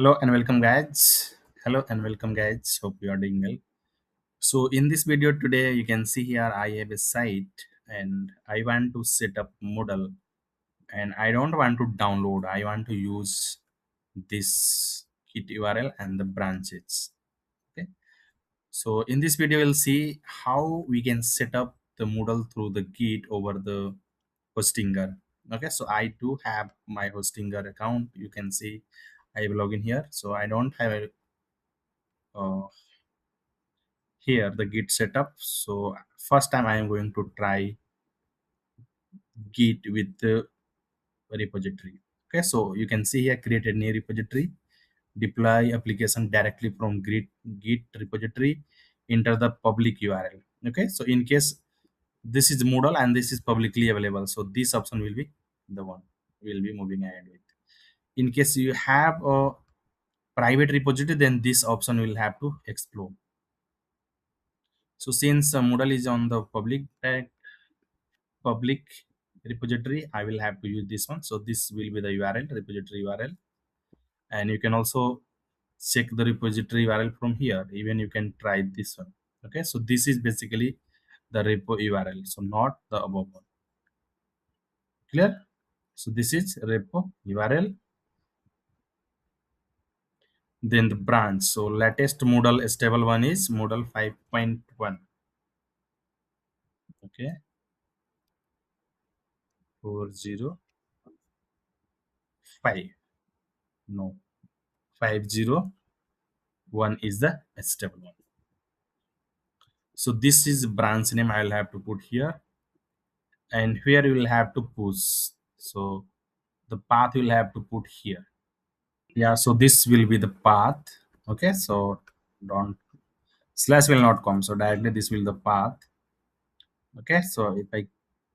Hello and welcome, guys. Hello and welcome, guys. Hope you are doing well. So, in this video today, you can see here I have a site and I want to set up Moodle, and I don't want to download. I want to use this Git URL and the branches. Okay. So, in this video, we'll see how we can set up the Moodle through the Git over the Hostinger. Okay. So, I do have my Hostinger account. You can see I have login here. So, I don't have a uh, here the git setup. So first time I am going to try git with the repository. Okay, so you can see here, create a new repository, deploy application directly from git repository, enter the public url. Okay, so in case this is Moodle and this is publicly available, so this option will be the one we'll be moving ahead with. In case you have a private repository, then this option will have to explore. So since Moodle is on the public repository, I will have to use this one. So this will be the url, repository url, and you can also check the repository url from here. Even you can try this one. Okay, so this is basically the repo url, so not the above one. Clear? So this is repo url, then the branch. So latest Moodle stable one is Moodle 5.1. Okay, 405, no, 501 is the stable one. So this is branch name I will have to put here, and here you will have to push. So the path you will have to put here. Yeah, so this will be the path. Okay, so don't slash will not come. So directly this will the path. Okay, so if I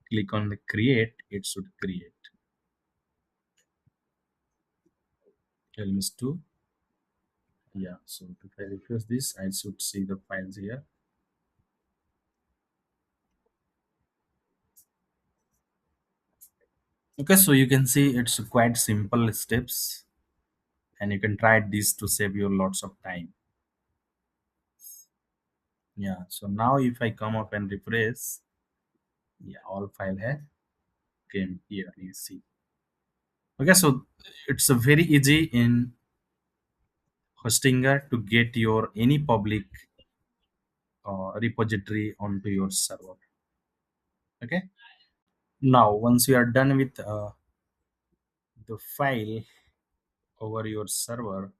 click on the create, it should create. LMS 2. Yeah, so if I refresh this, I should see the files here. Okay, so you can see it's quite simple steps, and you can try this to save you lots of time. Yeah, so now if I come up and refresh, yeah, all file have came here, you see. Okay, so it's a very easy in Hostinger to get your any public repository onto your server. Okay, now once you are done with the file over your server,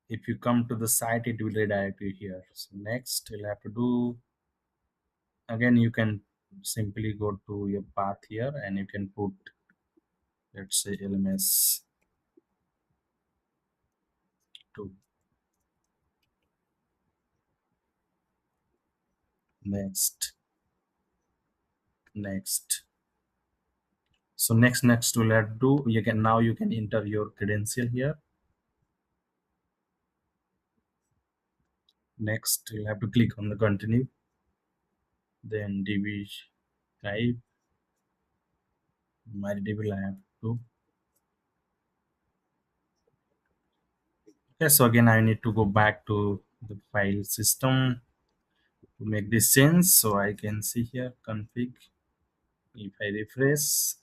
if you come to the site, it will redirect you here. So next you'll have to do, again you can simply go to your path here and you can put, let's say, LMS 2. Next. So next we'll have to do, you can now you can enter your credential here. Next you'll have to click on the continue, then db type MariaDB will have to. Okay, so again I need to go back to the file system to make this sense. So I can see here config. If I refresh,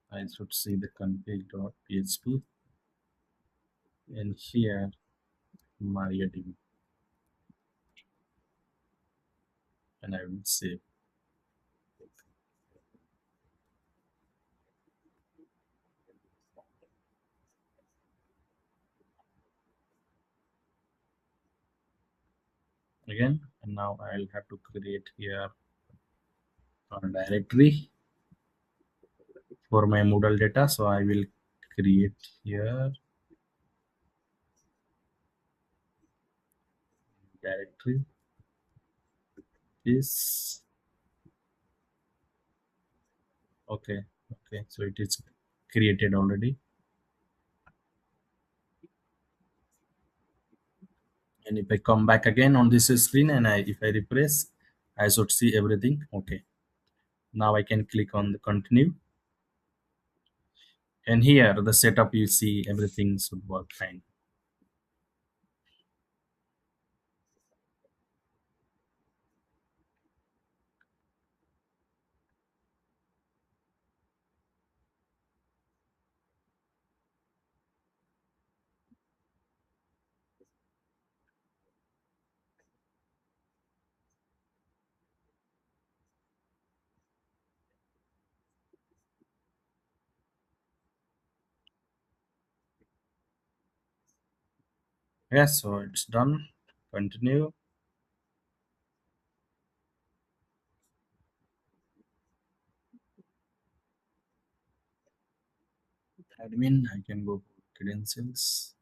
I should see the config.php, and here MariaDB, and I will save. Again, and now I'll have to create here a directory for my Moodle data. So I will create here directory is okay. Okay, so it is created already. And if I come back again on this screen and if I refresh, I should see everything. Okay, now I can click on the continue. And here the setup, you see everything should work fine. Yes, so it's done. Continue. Admin, I can go credentials.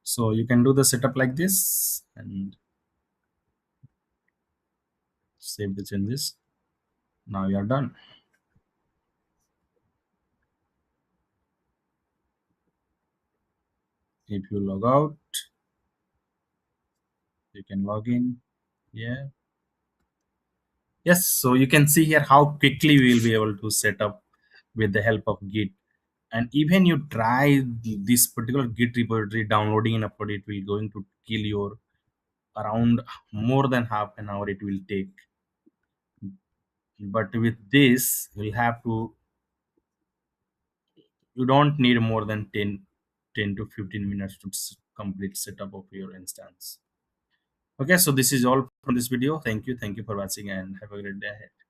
So you can do the setup like this and save the changes. Now you are done. If you log out, you can log in. Yeah. Yes. So you can see here how quickly we will be able to set up with the help of Git. And even you try this particular Git repository downloading and upload, it will going to kill your around more than half an hour it will take. But with this, you'll have to, you don't need more than 10 to 15 minutes to complete setup of your instance. Okay, so this is all from this video. Thank you for watching and have a great day ahead.